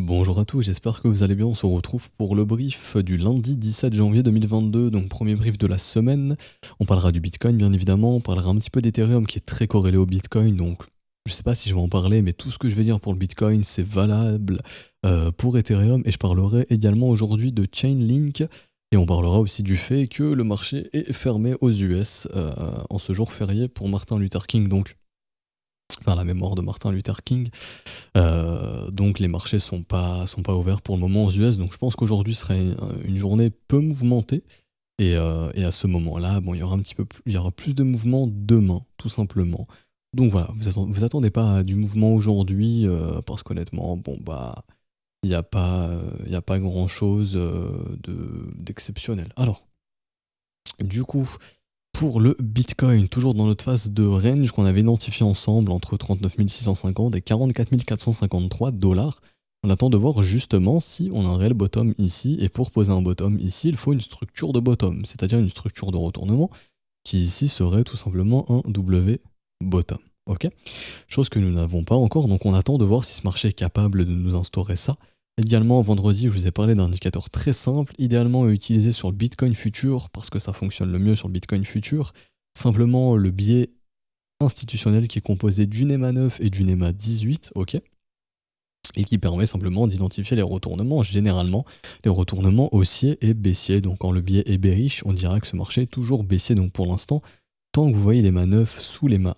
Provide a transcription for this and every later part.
Bonjour à tous, j'espère que vous allez bien. On se retrouve pour le brief du lundi 17 janvier 2022, donc premier brief de la semaine. On parlera du Bitcoin bien évidemment, on parlera un petit peu d'Ethereum qui est très corrélé au Bitcoin, donc je sais pas si je vais en parler, mais tout ce que je vais dire pour le Bitcoin c'est valable pour Ethereum, et je parlerai également aujourd'hui de Chainlink, et on parlera aussi du fait que le marché est fermé aux US en ce jour férié pour Martin Luther King, donc enfin la mémoire de Martin Luther King. Donc les marchés sont pas ouverts pour le moment aux US, donc je pense qu'aujourd'hui serait une journée peu mouvementée. Et à ce moment-là, bon, il y aura plus de mouvements demain, tout simplement. Donc voilà, vous attendez pas à du mouvement aujourd'hui, parce qu'honnêtement, bon bah, il y a pas grand-chose d'exceptionnel. Alors, du coup, pour le Bitcoin, toujours dans notre phase de range qu'on avait identifié ensemble entre 39 650 et 44 453 dollars, on attend de voir justement si on a un réel bottom ici. Et pour poser un bottom ici, il faut une structure de bottom, c'est-à-dire une structure de retournement qui ici serait tout simplement un W bottom. Ok, chose que nous n'avons pas encore, donc on attend de voir si ce marché est capable de nous instaurer ça. Également, vendredi, je vous ai parlé d'un indicateur très simple, idéalement à utiliser sur le Bitcoin futur, parce que ça fonctionne le mieux sur le Bitcoin futur. Simplement le biais institutionnel qui est composé d'une EMA 9 et d'une EMA 18, ok, et qui permet simplement d'identifier les retournements, généralement les retournements haussiers et baissiers. Donc quand le biais est bearish, on dira que ce marché est toujours baissier. Donc pour l'instant, tant que vous voyez l'EMA 9 sous l'EMA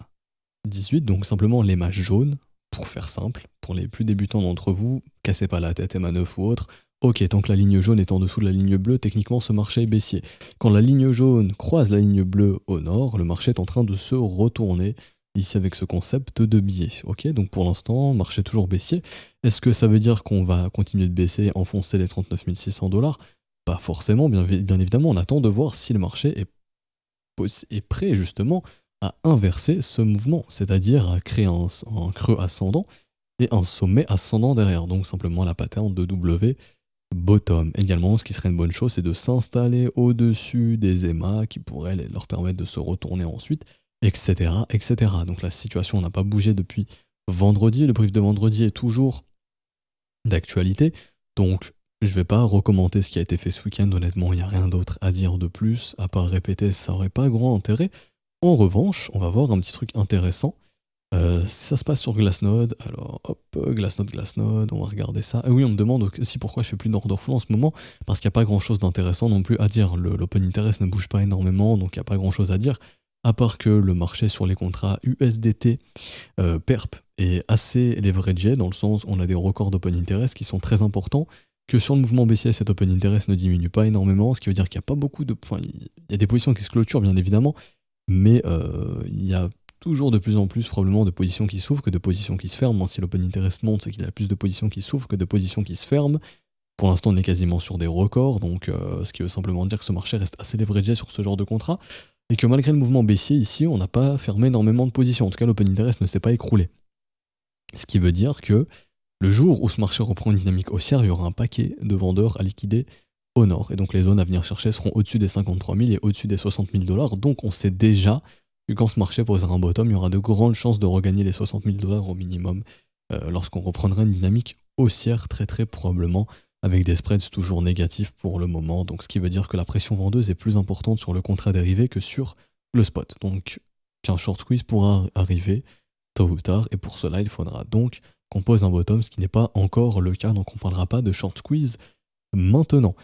18, donc simplement l'EMA jaune, pour faire simple, pour les plus débutants d'entre vous, cassez pas la tête, EMA 9 ou autre. Ok, tant que la ligne jaune est en dessous de la ligne bleue, techniquement ce marché est baissier. Quand la ligne jaune croise la ligne bleue au nord, le marché est en train de se retourner, ici avec ce concept de biais. Ok, donc pour l'instant, marché toujours baissier. Est-ce que ça veut dire qu'on va continuer de baisser, enfoncer les 39 600 dollars? Pas forcément, bien évidemment, on attend de voir si le marché est prêt justement à inverser ce mouvement, c'est-à-dire à créer un creux ascendant et un sommet ascendant derrière, donc simplement la pattern de W bottom. Également, ce qui serait une bonne chose, c'est de s'installer au-dessus des EMA qui pourraient leur permettre de se retourner ensuite, etc. etc. Donc la situation n'a pas bougé depuis vendredi, le brief de vendredi est toujours d'actualité, donc je vais pas recommenter ce qui a été fait ce week-end, honnêtement, il n'y a rien d'autre à dire de plus, à part répéter, ça aurait pas grand intérêt. En revanche, on va voir un petit truc intéressant. Ça se passe sur Glassnode. Alors, hop, Glassnode, on va regarder ça. Et oui, on me demande aussi pourquoi je fais plus d'order flow en ce moment, parce qu'il n'y a pas grand chose d'intéressant non plus à dire. L'open interest ne bouge pas énormément, donc il n'y a pas grand chose à dire, à part que le marché sur les contrats USDT PERP est assez leveragé, dans le sens où on a des records d'open interest qui sont très importants, que sur le mouvement baissier, cet open interest ne diminue pas énormément, ce qui veut dire qu'il n'y a pas beaucoup de... Enfin, il y a des positions qui se clôturent, bien évidemment, mais il y a toujours de plus en plus probablement de positions qui s'ouvrent que de positions qui se ferment. Si l'open interest monte, c'est qu'il y a plus de positions qui s'ouvrent que de positions qui se ferment. Pour l'instant, on est quasiment sur des records, donc ce qui veut simplement dire que ce marché reste assez leveragé sur ce genre de contrat, et que malgré le mouvement baissier ici, on n'a pas fermé énormément de positions. En tout cas, l'open interest ne s'est pas écroulé. Ce qui veut dire que le jour où ce marché reprend une dynamique haussière, il y aura un paquet de vendeurs à liquider au nord. Et donc les zones à venir chercher seront au-dessus des 53 000 et au-dessus des 60 000 dollars. Donc on sait déjà que quand ce marché posera un bottom, il y aura de grandes chances de regagner les 60 000 dollars au minimum lorsqu'on reprendra une dynamique haussière très très probablement, avec des spreads toujours négatifs pour le moment. Donc ce qui veut dire que la pression vendeuse est plus importante sur le contrat dérivé que sur le spot. Donc qu'un short squeeze pourra arriver tôt ou tard, et pour cela il faudra donc qu'on pose un bottom, ce qui n'est pas encore le cas, donc on ne parlera pas de short squeeze maintenant.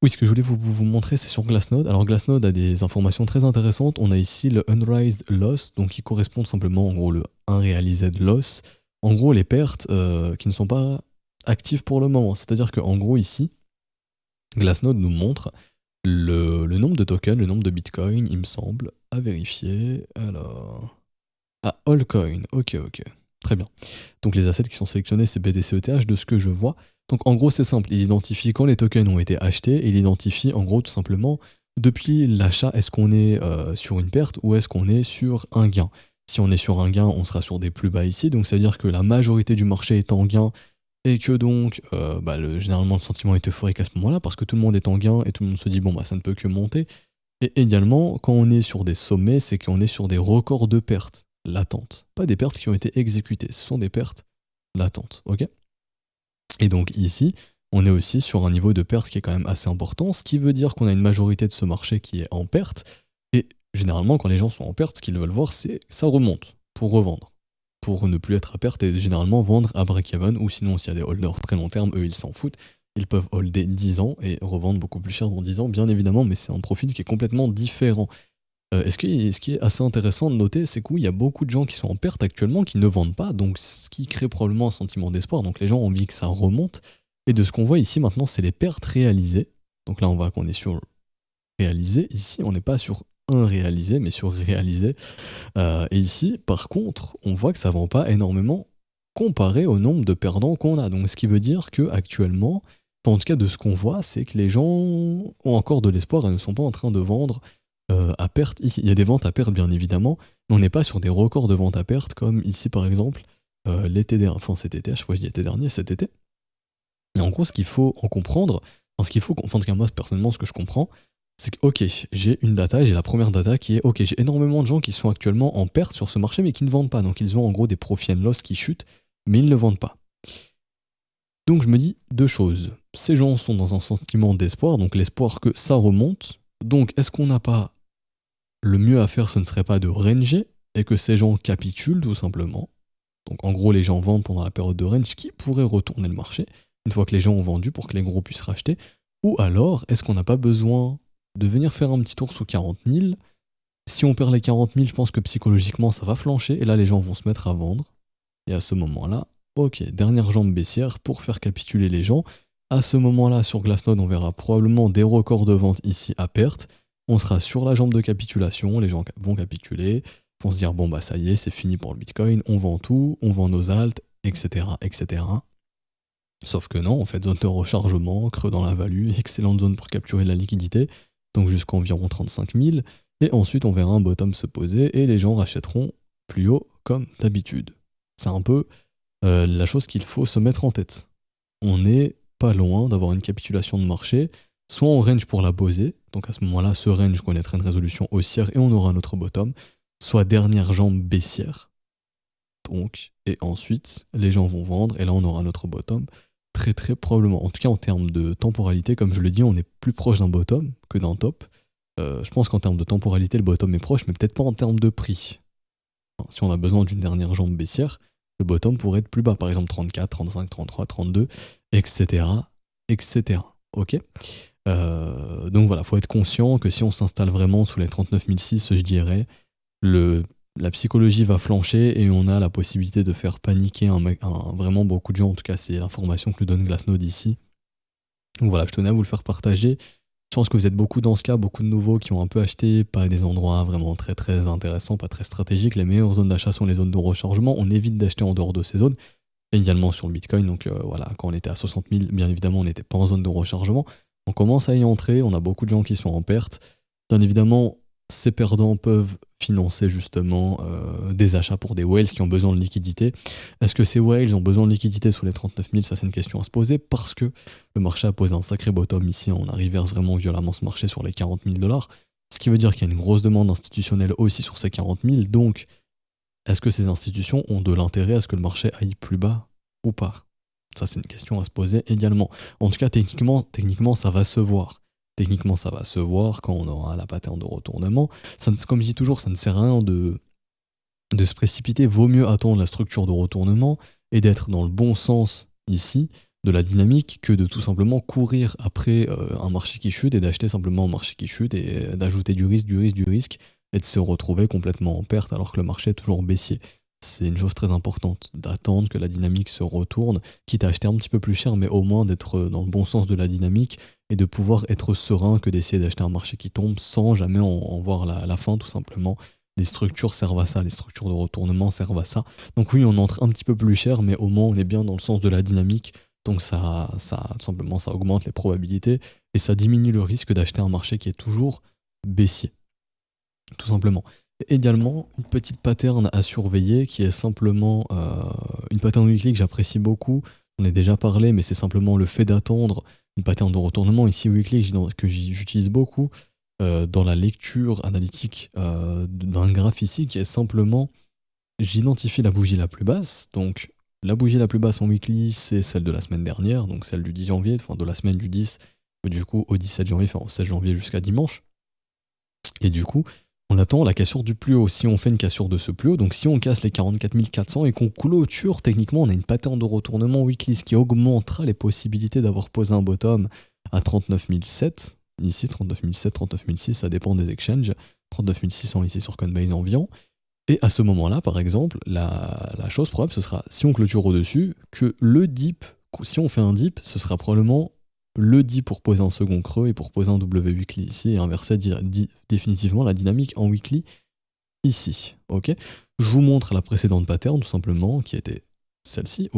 Oui, ce que je voulais vous montrer, c'est sur Glassnode. Alors Glassnode a des informations très intéressantes. On a ici le Unrealized Loss, donc qui correspond simplement en gros le Unrealized Loss. En gros, les pertes qui ne sont pas actives pour le moment. C'est-à-dire qu'en gros ici, Glassnode nous montre le nombre de tokens, le nombre de bitcoins, il me semble, à vérifier. Alors... Ah, Allcoin, ok. Très bien. Donc les assets qui sont sélectionnés, c'est BTC-ETH de ce que je vois. Donc en gros, c'est simple. Il identifie quand les tokens ont été achetés et il identifie en gros tout simplement depuis l'achat, est-ce qu'on est sur une perte ou est-ce qu'on est sur un gain. Si on est sur un gain, on sera sur des plus bas ici. Donc ça veut dire que la majorité du marché est en gain et que donc généralement le sentiment est euphorique à ce moment-là parce que tout le monde est en gain et tout le monde se dit bon bah ça ne peut que monter. Et également, quand on est sur des sommets, c'est qu'on est sur des records de pertes latentes. Pas des pertes qui ont été exécutées, ce sont des pertes latentes, ok? Et donc ici, on est aussi sur un niveau de perte qui est quand même assez important, ce qui veut dire qu'on a une majorité de ce marché qui est en perte. Et généralement, quand les gens sont en perte, ce qu'ils veulent voir, c'est ça remonte pour revendre, pour ne plus être à perte et généralement vendre à break-even, ou sinon, s'il y a des holders très long terme, eux, ils s'en foutent. Ils peuvent holder 10 ans et revendre beaucoup plus cher dans 10 ans, bien évidemment, mais c'est un profil qui est complètement différent. Ce qui est assez intéressant de noter, c'est qu'il y a beaucoup de gens qui sont en perte actuellement qui ne vendent pas, donc ce qui crée probablement un sentiment d'espoir. Donc les gens ont envie que ça remonte. Et de ce qu'on voit ici maintenant, c'est les pertes réalisées. Donc là, on voit qu'on est sur réalisé. Ici, on n'est pas sur un réalisé, mais sur réalisé. Et ici, par contre, on voit que ça ne vend pas énormément comparé au nombre de perdants qu'on a. Donc ce qui veut dire que actuellement, en tout cas de ce qu'on voit, c'est que les gens ont encore de l'espoir et ne sont pas en train de vendre à perte ici. Il y a des ventes à perte bien évidemment, mais on n'est pas sur des records de ventes à perte comme ici par exemple l'été dernier, enfin cet été, à chaque fois je dis l'été dernier, cet été. Et en gros ce qu'il faut en comprendre, enfin ce qu'il faut, enfin en tout cas moi personnellement ce que je comprends, c'est que ok, j'ai une data, j'ai la première data qui est ok, j'ai énormément de gens qui sont actuellement en perte sur ce marché mais qui ne vendent pas, donc ils ont en gros des profit and loss qui chutent, mais ils ne vendent pas. Donc je me dis deux choses. Ces gens sont dans un sentiment d'espoir, donc l'espoir que ça remonte. Donc est-ce qu'on n'a pas le mieux à faire, ce ne serait pas de ranger et que ces gens capitulent tout simplement. Donc en gros, les gens vendent pendant la période de range qui pourrait retourner le marché une fois que les gens ont vendu pour que les gros puissent racheter. Ou alors, est-ce qu'on n'a pas besoin de venir faire un petit tour sous 40 000? Si on perd les 40 000, je pense que psychologiquement ça va flancher et là les gens vont se mettre à vendre. Et à ce moment-là, ok, dernière jambe baissière pour faire capituler les gens. À ce moment-là, sur Glassnode, on verra probablement des records de vente ici à perte. On sera sur la jambe de capitulation, les gens vont capituler, vont se dire bon bah ça y est, c'est fini pour le Bitcoin, on vend tout, on vend nos alts, etc. etc. Sauf que non, en fait, zone de rechargement, creux dans la value, excellente zone pour capturer la liquidité, donc jusqu'à environ 35 000, et ensuite on verra un bottom se poser et les gens rachèteront plus haut comme d'habitude. C'est un peu la chose qu'il faut se mettre en tête. On n'est pas loin d'avoir une capitulation de marché, soit on range pour la poser, donc à ce moment-là, ce range connaîtra une résolution haussière et on aura notre bottom, soit dernière jambe baissière. Donc, et ensuite, les gens vont vendre et là on aura notre bottom très très probablement. En tout cas, en termes de temporalité, comme je le dis, on est plus proche d'un bottom que d'un top. Je pense qu'en termes de temporalité, le bottom est proche, mais peut-être pas en termes de prix. Enfin, si on a besoin d'une dernière jambe baissière, le bottom pourrait être plus bas, par exemple 34, 35, 33, 32, etc. etc. Ok. Donc voilà, faut être conscient que si on s'installe vraiment sous les 39 006, je dirais, la psychologie va flancher et on a la possibilité de faire paniquer vraiment beaucoup de gens. En tout cas, c'est l'information que nous donne Glassnode ici. Donc voilà, je tenais à vous le faire partager. Je pense que vous êtes beaucoup dans ce cas, beaucoup de nouveaux qui ont un peu acheté, pas des endroits vraiment très très intéressants, pas très stratégiques. Les meilleures zones d'achat sont les zones de rechargement. On évite d'acheter en dehors de ces zones, également sur le Bitcoin. Donc voilà, quand on était à 60 000, bien évidemment, on n'était pas en zone de rechargement. On commence à y entrer, on a beaucoup de gens qui sont en perte. Bien évidemment, ces perdants peuvent financer justement des achats pour des whales qui ont besoin de liquidité. Est-ce que ces whales ont besoin de liquidité sous les 39 000? Ça, c'est une question à se poser parce que le marché a posé un sacré bottom ici. On a reverse vraiment violemment ce marché sur les 40 000 $. Ce qui veut dire qu'il y a une grosse demande institutionnelle aussi sur ces 40 000. Donc, est-ce que ces institutions ont de l'intérêt à ce que le marché aille plus bas ou pas? Ça, c'est une question à se poser également. En tout cas, techniquement, ça va se voir. Techniquement, ça va se voir quand on aura la pattern de retournement. Comme je dis toujours, ça ne sert à rien de se précipiter. Vaut mieux attendre la structure de retournement et d'être dans le bon sens ici de la dynamique que de tout simplement courir après un marché qui chute et d'acheter simplement un marché qui chute et d'ajouter du risque et de se retrouver complètement en perte alors que le marché est toujours baissier. C'est une chose très importante d'attendre que la dynamique se retourne, quitte à acheter un petit peu plus cher, mais au moins d'être dans le bon sens de la dynamique et de pouvoir être serein que d'essayer d'acheter un marché qui tombe sans jamais en voir la fin tout simplement. Les structures servent à ça, les structures de retournement servent à ça. Donc oui, on entre un petit peu plus cher, mais au moins on est bien dans le sens de la dynamique. Donc ça tout simplement, ça augmente les probabilités et ça diminue le risque d'acheter un marché qui est toujours baissier. Tout simplement. Et également, une petite pattern à surveiller qui est simplement une pattern weekly que j'apprécie beaucoup. On a déjà parlé, mais c'est simplement le fait d'attendre une pattern de retournement ici weekly que j'utilise beaucoup dans la lecture analytique d'un graphe ici qui est simplement, j'identifie la bougie la plus basse, donc La bougie la plus basse en weekly, c'est celle de la semaine dernière, donc celle du 10 janvier, enfin de la semaine du 10, du coup au 17 janvier, enfin au 16 janvier jusqu'à dimanche. Et du coup, on attend la cassure du plus haut. Si on fait une cassure de ce plus haut, donc si on casse les 44 400 et qu'on clôture, techniquement, on a une pattern de retournement weekly, ce qui augmentera les possibilités d'avoir posé un bottom à 39 700. Ici, 39 700, 39 600, ça dépend des exchanges. 39 600 ici sur Coinbase environ. Et à ce moment-là, par exemple, la chose probable, ce sera, si on clôture au-dessus, que le dip, si on fait un dip, ce sera probablement le dip pour poser un second creux et pour poser un W weekly ici et inverser définitivement la dynamique en weekly ici. Ok, je vous montre la précédente pattern tout simplement, qui était celle-ci,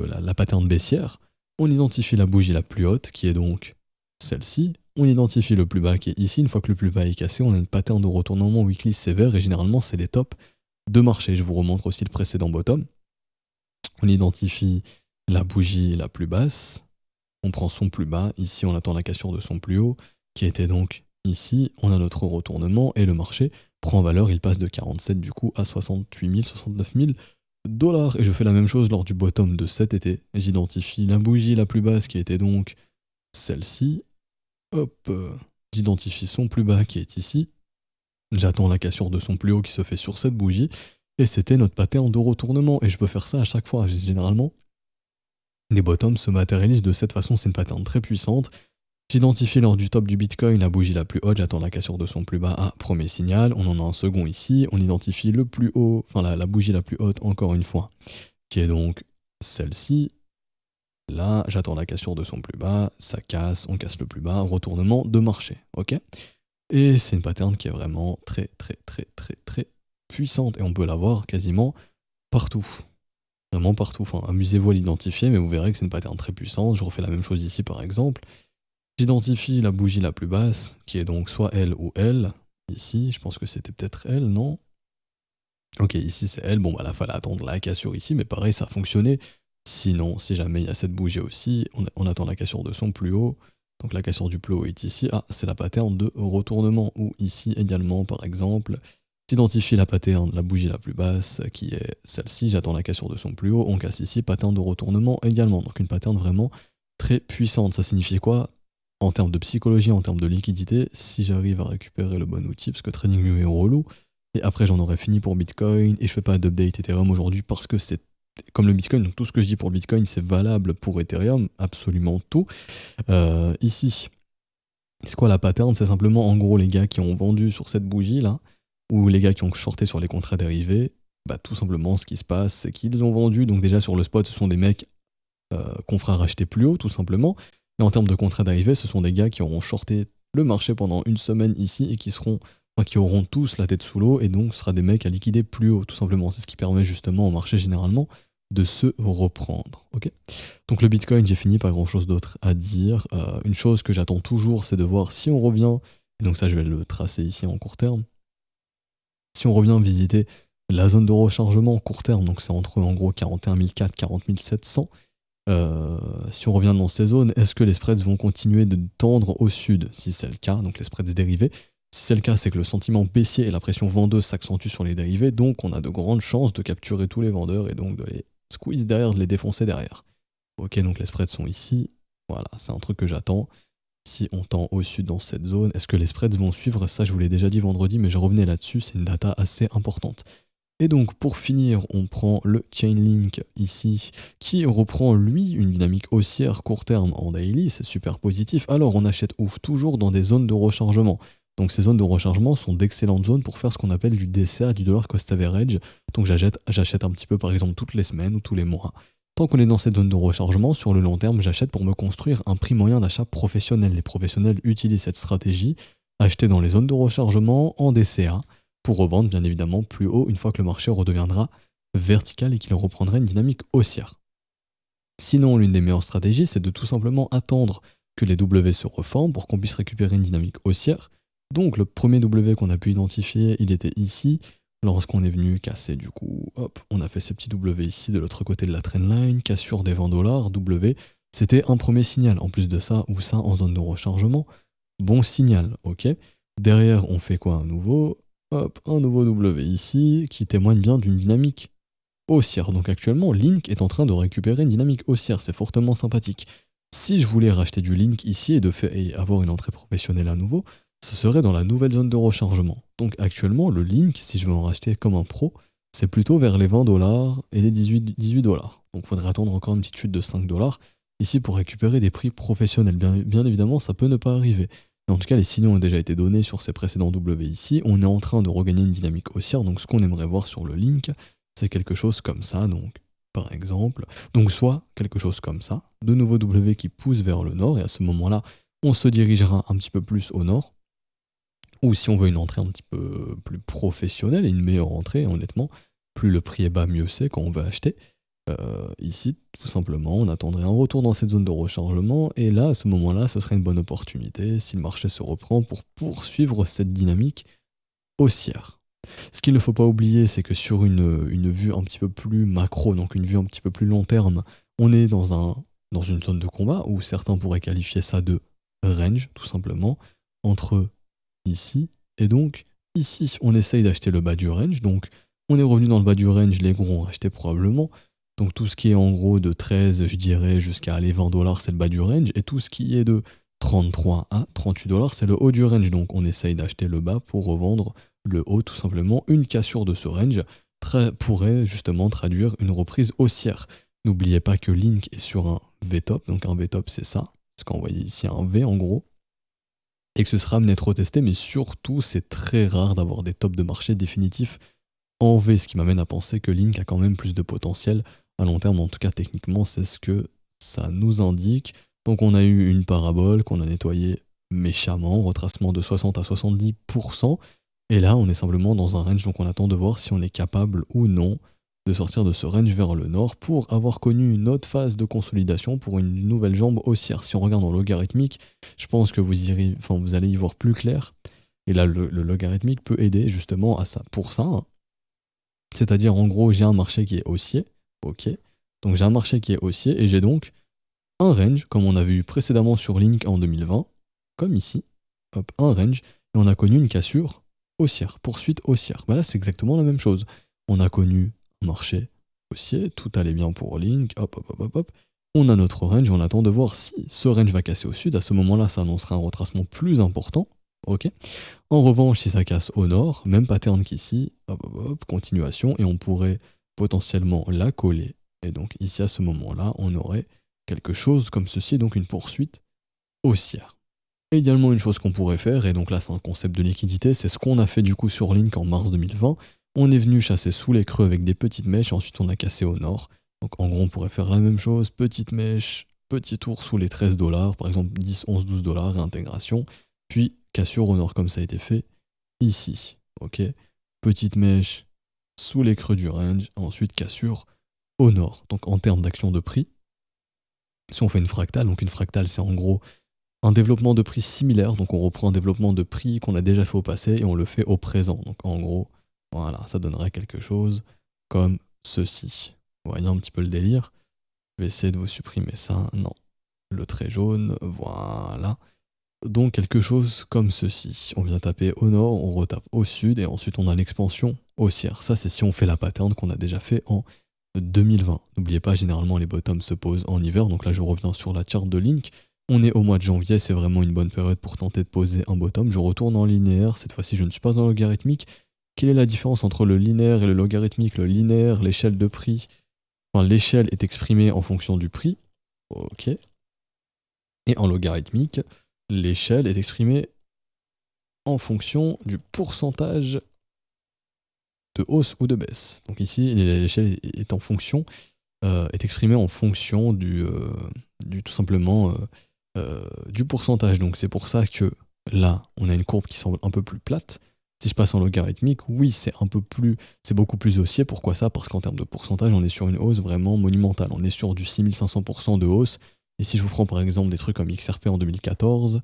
la pattern baissière. On identifie la bougie la plus haute, qui est donc celle-ci. On identifie le plus bas qui est ici. Une fois que le plus bas est cassé, on a une pattern de retournement weekly sévère et généralement c'est les tops de marché. Je vous remontre aussi le précédent bottom. On identifie la bougie la plus basse. On prend son plus bas. Ici, on attend la cassure de son plus haut, qui était donc ici. On a notre retournement et le marché prend valeur. Il passe de 47 du coup à 68 000, 69 000 $. Et je fais la même chose lors du bottom de cet été. J'identifie la bougie la plus basse, qui était donc celle-ci. Hop, j'identifie son plus bas, qui est ici. J'attends la cassure de son plus haut qui se fait sur cette bougie. Et c'était notre pattern de retournement. Et je peux faire ça à chaque fois. Généralement, les bottoms se matérialisent de cette façon. C'est une pattern très puissante. J'identifie lors du top du Bitcoin la bougie la plus haute. J'attends la cassure de son plus bas à premier signal. On en a un second ici. On identifie le plus haut, enfin la bougie la plus haute encore une fois, qui est donc celle-ci. Là, j'attends la cassure de son plus bas. Ça casse, on casse le plus bas. Retournement de marché. Ok ? Et c'est une pattern qui est vraiment très puissante et on peut la voir quasiment partout. Vraiment partout. Enfin, amusez-vous à l'identifier, mais vous verrez que c'est une pattern très puissante. Je refais la même chose ici par exemple. J'identifie la bougie la plus basse, qui est donc soit elle ou elle. Ici, je pense que c'était peut-être elle, non? Ok, ici c'est elle. Bon, bah là, fallait attendre la cassure ici, mais pareil, ça a fonctionné. Sinon, si jamais il y a cette bougie aussi, on attend la cassure de son plus haut. Donc la cassure du plus haut est ici. Ah, c'est la pattern de retournement. Ou ici également, par exemple, j'identifie la pattern, la bougie la plus basse, qui est celle-ci. J'attends la cassure de son plus haut. On casse ici, pattern de retournement également. Donc une pattern vraiment très puissante. Ça signifie quoi? En termes de psychologie, en termes de liquidité, si j'arrive à récupérer le bon outil, parce que TradingView est relou, et après j'en aurai fini pour Bitcoin, et je fais pas d'update Ethereum aujourd'hui parce que c'est comme le Bitcoin, donc tout ce que je dis pour le Bitcoin, c'est valable pour Ethereum, absolument tout. Ici, c'est quoi la pattern? C'est simplement en gros les gars qui ont vendu sur cette bougie là, ou les gars qui ont shorté sur les contrats dérivés, bah tout simplement ce qui se passe, c'est qu'ils ont vendu, donc déjà sur le spot, ce sont des mecs qu'on fera racheter plus haut tout simplement, et en termes de contrats dérivés, ce sont des gars qui auront shorté le marché pendant une semaine ici et qui auront tous la tête sous l'eau, et donc ce sera des mecs à liquider plus haut tout simplement. C'est ce qui permet justement au marché généralement de se reprendre. Ok, donc le Bitcoin, j'ai fini, pas grand chose d'autre à dire. Une chose que j'attends toujours, c'est de voir si on revient, et donc ça je vais le tracer ici en court terme, si on revient visiter la zone de rechargement court terme, donc c'est entre en gros 41 400, 40 700. Si on revient dans ces zones, est-ce que les spreads vont continuer de tendre au sud? Si c'est le cas, donc les spreads dérivés. Si c'est le cas, c'est que le sentiment baissier et la pression vendeuse s'accentuent sur les dérivés, donc on a de grandes chances de capturer tous les vendeurs et donc de les squeeze derrière, de les défoncer derrière. Ok, donc les spreads sont ici. Voilà, c'est un truc que j'attends. Si on tend au sud dans cette zone, est-ce que les spreads vont suivre? Ça, je vous l'ai déjà dit vendredi, mais je revenais là-dessus, c'est une data assez importante. Et donc pour finir, on prend le Chainlink ici, qui reprend lui une dynamique haussière court terme en daily, c'est super positif. Alors on achète où? Toujours dans des zones de rechargement. Donc ces zones de rechargement sont d'excellentes zones pour faire ce qu'on appelle du DCA, du dollar cost average. Donc j'achète un petit peu par exemple toutes les semaines ou tous les mois. Tant qu'on est dans cette zone de rechargement, sur le long terme, j'achète pour me construire un prix moyen d'achat professionnel. Les professionnels utilisent cette stratégie, acheter dans les zones de rechargement en DCA, pour revendre bien évidemment plus haut une fois que le marché redeviendra vertical et qu'il reprendra une dynamique haussière. Sinon, l'une des meilleures stratégies, c'est de tout simplement attendre que les W se reforment pour qu'on puisse récupérer une dynamique haussière. Donc le premier W qu'on a pu identifier, il était ici, lorsqu'on est venu casser du coup, hop, on a fait ces petits W ici de l'autre côté de la trendline, cassure des $20, W, c'était un premier signal. En plus de ça, ou ça en zone de rechargement, bon signal, ok. Derrière, on fait quoi à nouveau? Hop, un nouveau W ici, qui témoigne bien d'une dynamique haussière. Donc actuellement, Link est en train de récupérer une dynamique haussière, c'est fortement sympathique. Si je voulais racheter du Link ici et avoir une entrée professionnelle à nouveau, ce serait dans la nouvelle zone de rechargement. Donc actuellement, le Link, si je veux en racheter comme un pro, c'est plutôt vers les 20$ et les 18$. Donc il faudrait attendre encore une petite chute de 5$ ici pour récupérer des prix professionnels. Bien évidemment, ça peut ne pas arriver. Mais en tout cas, les signaux ont déjà été donnés sur ces précédents W ici. On est en train de regagner une dynamique haussière. Donc ce qu'on aimerait voir sur le Link, c'est quelque chose comme ça. Donc par exemple, donc soit quelque chose comme ça, de nouveau W qui pousse vers le nord, et à ce moment-là, on se dirigera un petit peu plus au nord. Ou si on veut une entrée un petit peu plus professionnelle et une meilleure entrée, honnêtement, plus le prix est bas, mieux c'est quand on veut acheter. Ici, tout simplement, on attendrait un retour dans cette zone de rechargement, et là, à ce moment-là, ce serait une bonne opportunité, si le marché se reprend, pour poursuivre cette dynamique haussière. Ce qu'il ne faut pas oublier, c'est que sur une vue un petit peu plus macro, donc une vue un petit peu plus long terme, on est dans une zone de combat, où certains pourraient qualifier ça de range, tout simplement, entre ici, et donc ici on essaye d'acheter le bas du range, donc on est revenu dans le bas du range, les gros ont acheté probablement, donc tout ce qui est en gros de 13 je dirais jusqu'à aller 20$, c'est le bas du range, et tout ce qui est de 33 à 38$, c'est le haut du range, donc on essaye d'acheter le bas pour revendre le haut, tout simplement. Une cassure de ce range pourrait justement traduire une reprise haussière. N'oubliez pas que Link est sur un V-top, donc un V-top c'est ça, ce qu'on voit ici un V en gros, et que ce sera amené à être retesté, mais surtout, c'est très rare d'avoir des tops de marché définitifs en V, ce qui m'amène à penser que Link a quand même plus de potentiel à long terme, en tout cas techniquement, c'est ce que ça nous indique. Donc on a eu une parabole qu'on a nettoyée méchamment, retracement de 60 à 70%, et là on est simplement dans un range, donc on attend de voir si on est capable ou non de sortir de ce range vers le nord pour avoir connu une autre phase de consolidation pour une nouvelle jambe haussière. Si on regarde en logarithmique, je pense que vous allez y voir plus clair. Et là, le logarithmique peut aider justement à ça. Pour ça, hein. C'est-à-dire en gros, j'ai un marché qui est haussier, ok. Donc j'ai un marché qui est haussier et j'ai donc un range, comme on avait eu précédemment sur Link en 2020, comme ici, hop, un range, et on a connu une cassure haussière, poursuite haussière. Bah là, c'est exactement la même chose. On a connu un marché haussier, tout allait bien pour Link, hop, hop, hop, hop, hop. On a notre range, on attend de voir si ce range va casser au sud. À ce moment-là, ça annoncera un retracement plus important. Ok. En revanche, si ça casse au nord, même pattern qu'ici, hop, hop, hop, continuation, et on pourrait potentiellement la coller. Et donc ici, à ce moment-là, on aurait quelque chose comme ceci, donc une poursuite haussière. Et également une chose qu'on pourrait faire, et donc là c'est un concept de liquidité, c'est ce qu'on a fait du coup sur Link en mars 2020. On est venu chasser sous les creux avec des petites mèches, et ensuite on a cassé au nord. Donc en gros on pourrait faire la même chose, petite mèche, petit tour sous les 13$, par exemple 10, 11, 12$, réintégration, puis cassure au nord comme ça a été fait ici. Ok, petite mèche sous les creux du range, ensuite cassure au nord. Donc en termes d'action de prix, si on fait une fractale, donc une fractale c'est en gros un développement de prix similaire, donc on reprend un développement de prix qu'on a déjà fait au passé et on le fait au présent. Donc en gros, voilà, ça donnerait quelque chose comme ceci. Vous voyez un petit peu le délire. Je vais essayer de vous supprimer ça. Non, le trait jaune, voilà. Donc quelque chose comme ceci. On vient taper au nord, on retape au sud et ensuite on a l'expansion haussière. Ça c'est si on fait la pattern qu'on a déjà fait en 2020. N'oubliez pas, généralement les bottoms se posent en hiver, donc là je reviens sur la charte de Link. On est au mois de janvier, c'est vraiment une bonne période pour tenter de poser un bottom. Je retourne en linéaire, cette fois-ci je ne suis pas en logarithmique. Quelle est la différence entre le linéaire et le logarithmique? Le linéaire, l'échelle de prix, enfin l'échelle est exprimée en fonction du prix, ok. Et en logarithmique, l'échelle est exprimée en fonction du pourcentage de hausse ou de baisse. Donc ici, l'échelle est en fonction, est exprimée en fonction du tout simplement du pourcentage. Donc c'est pour ça que là, on a une courbe qui semble un peu plus plate. Si je passe en logarithmique, oui, c'est beaucoup plus haussier. Pourquoi ça? Parce qu'en termes de pourcentage, on est sur une hausse vraiment monumentale. On est sur du 6500% de hausse. Et si je vous prends par exemple des trucs comme XRP en 2014,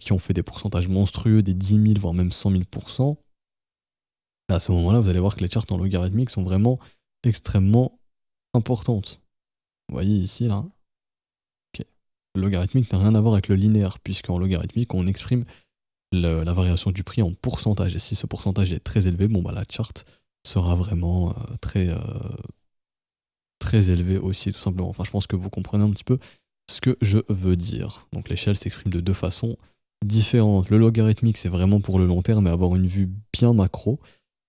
qui ont fait des pourcentages monstrueux, des 10 000, voire même 100 000%, à ce moment-là, vous allez voir que les charts en logarithmique sont vraiment extrêmement importantes. Vous voyez ici, là. Ok. Le logarithmique n'a rien à voir avec le linéaire, puisqu'en logarithmique, on exprime la variation du prix en pourcentage. Et si ce pourcentage est très élevé, bon bah la charte sera vraiment très élevé aussi, tout simplement. Enfin, je pense que vous comprenez un petit peu ce que je veux dire. Donc l'échelle s'exprime de deux façons différentes. Le logarithmique, c'est vraiment pour le long terme et avoir une vue bien macro.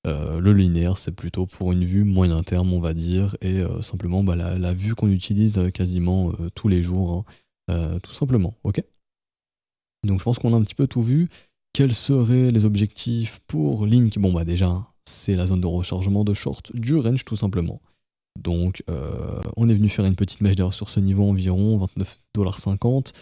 Le linéaire, c'est plutôt pour une vue moyen terme, on va dire, et simplement bah, la vue qu'on utilise quasiment tous les jours, hein, tout simplement, ok? Donc je pense qu'on a un petit peu tout vu. Quels seraient les objectifs pour Link? Bon bah déjà, c'est la zone de rechargement de short du range tout simplement. Donc on est venu faire une petite mèche d'ailleurs sur ce niveau environ, 29,50 $.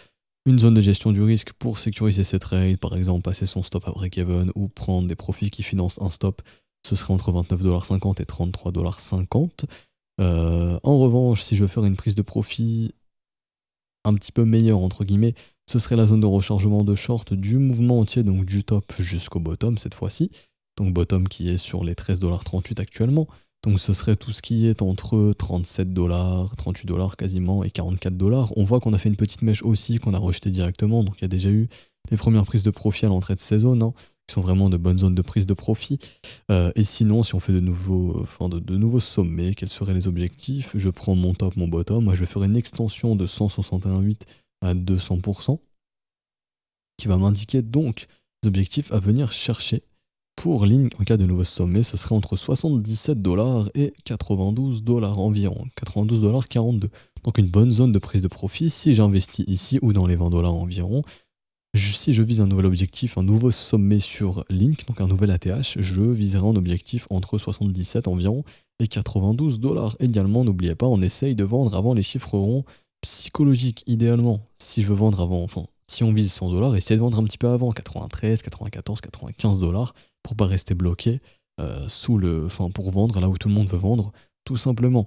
Une zone de gestion du risque pour sécuriser ses trades, par exemple passer son stop à break-even ou prendre des profits qui financent un stop, ce serait entre 29,50 $ et 33,50 $. En revanche, si je veux faire une prise de profit un petit peu meilleure, entre guillemets, ce serait la zone de rechargement de short du mouvement entier, donc du top jusqu'au bottom cette fois-ci. Donc bottom qui est sur les 13,38 $ actuellement. Donc ce serait tout ce qui est entre 37 $, 38 $ quasiment et 44 $. On voit qu'on a fait une petite mèche aussi qu'on a rejetée directement. Donc il y a déjà eu les premières prises de profit à l'entrée de ces zones, hein, qui sont vraiment de bonnes zones de prise de profit. Et sinon, si on fait de nouveaux sommets, quels seraient les objectifs? Je prends mon top, mon bottom. Moi, je vais faire une extension de 161,8 à 200%, qui va m'indiquer donc les objectifs à venir chercher. Pour Link, en cas de nouveau sommet, ce serait entre 77 $ et 92 $ environ. 92,42 $. Donc une bonne zone de prise de profit si j'investis ici ou dans les 20 $ environ. Si je vise un nouvel objectif, un nouveau sommet sur Link, donc un nouvel ATH, je viserai un objectif entre 77 environ et 92 $ également. N'oubliez pas, on essaye de vendre avant les chiffres ronds psychologiques, idéalement. Si je veux vendre avant, enfin, si on vise 100 $, essayez de vendre un petit peu avant, 93, 94, 95 $, pour pas rester bloqué pour vendre là où tout le monde veut vendre, tout simplement.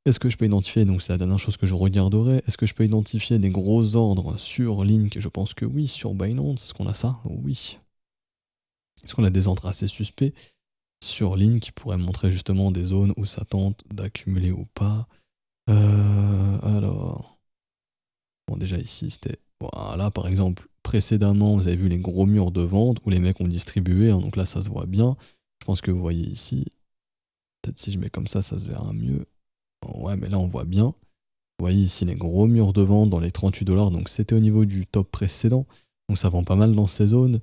Est-ce que je peux identifier, donc c'est la dernière chose que je regarderai, est-ce que je peux identifier des gros ordres sur Link? Je pense que oui, sur Binance, est-ce qu'on a ça? Oui. Est-ce qu'on a des ordres assez suspects sur Link qui pourraient montrer justement des zones où ça tente d'accumuler ou pas? Alors... Bon, déjà ici, c'était... Voilà, par exemple, précédemment, vous avez vu les gros murs de vente où les mecs ont distribué, hein, donc là, ça se voit bien. Je pense que vous voyez ici. Peut-être si je mets comme ça se verra mieux. Ouais, mais là, on voit bien. Vous voyez ici les gros murs de vente dans les 38 $, donc c'était au niveau du top précédent. Donc ça vend pas mal dans ces zones.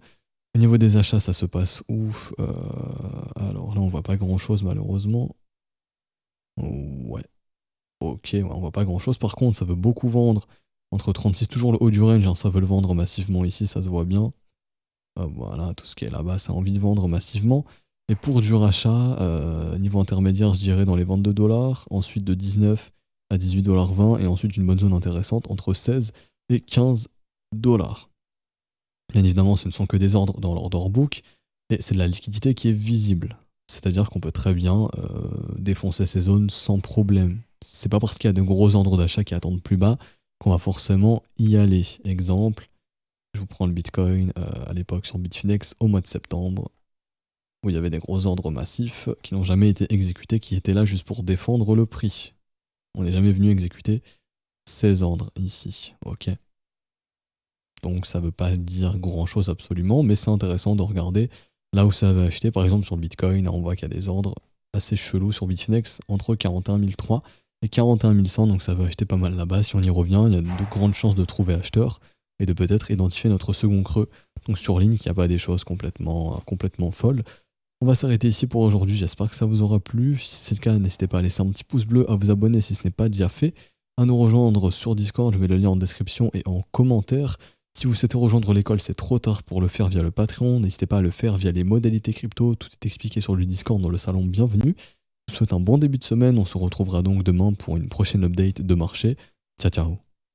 Au niveau des achats, ça se passe où? Alors là, on voit pas grand-chose malheureusement. Ouais. Ok, ouais, on voit pas grand-chose. Par contre, ça veut beaucoup vendre. Entre 36, toujours le haut du range, hein, ça veut le vendre massivement ici, ça se voit bien. Voilà, tout ce qui est là-bas, ça a envie de vendre massivement. Et pour du rachat, niveau intermédiaire, je dirais dans les 22 $, ensuite de 19 à 18,20 $, et ensuite une bonne zone intéressante entre 16 et 15 $. Bien évidemment, ce ne sont que des ordres dans l'order book, et c'est de la liquidité qui est visible. C'est-à-dire qu'on peut très bien défoncer ces zones sans problème. C'est pas parce qu'il y a de gros ordres d'achat qui attendent plus bas qu'on va forcément y aller. Exemple, je vous prends le Bitcoin à l'époque sur Bitfinex au mois de septembre, où il y avait des gros ordres massifs qui n'ont jamais été exécutés, qui étaient là juste pour défendre le prix. On n'est jamais venu exécuter ces ordres ici, ok? Donc ça veut pas dire grand chose absolument, mais c'est intéressant de regarder là où ça va acheter. Par exemple sur le Bitcoin, on voit qu'il y a des ordres assez chelous sur Bitfinex entre 41 300 et 41 100, donc ça va acheter pas mal là-bas. Si on y revient, il y a de grandes chances de trouver acheteur et de peut-être identifier notre second creux. Donc sur Link, il n'y a pas des choses complètement folles. On va s'arrêter ici pour aujourd'hui, j'espère que ça vous aura plu. Si c'est le cas, n'hésitez pas à laisser un petit pouce bleu, à vous abonner si ce n'est pas déjà fait, à nous rejoindre sur Discord, je mets le lien en description et en commentaire. Si vous souhaitez rejoindre l'école, c'est trop tard pour le faire via le Patreon, n'hésitez pas à le faire via les modalités crypto, tout est expliqué sur le Discord dans le salon bienvenue. Je vous souhaite un bon début de semaine, on se retrouvera donc demain pour une prochaine update de marché. Ciao ciao.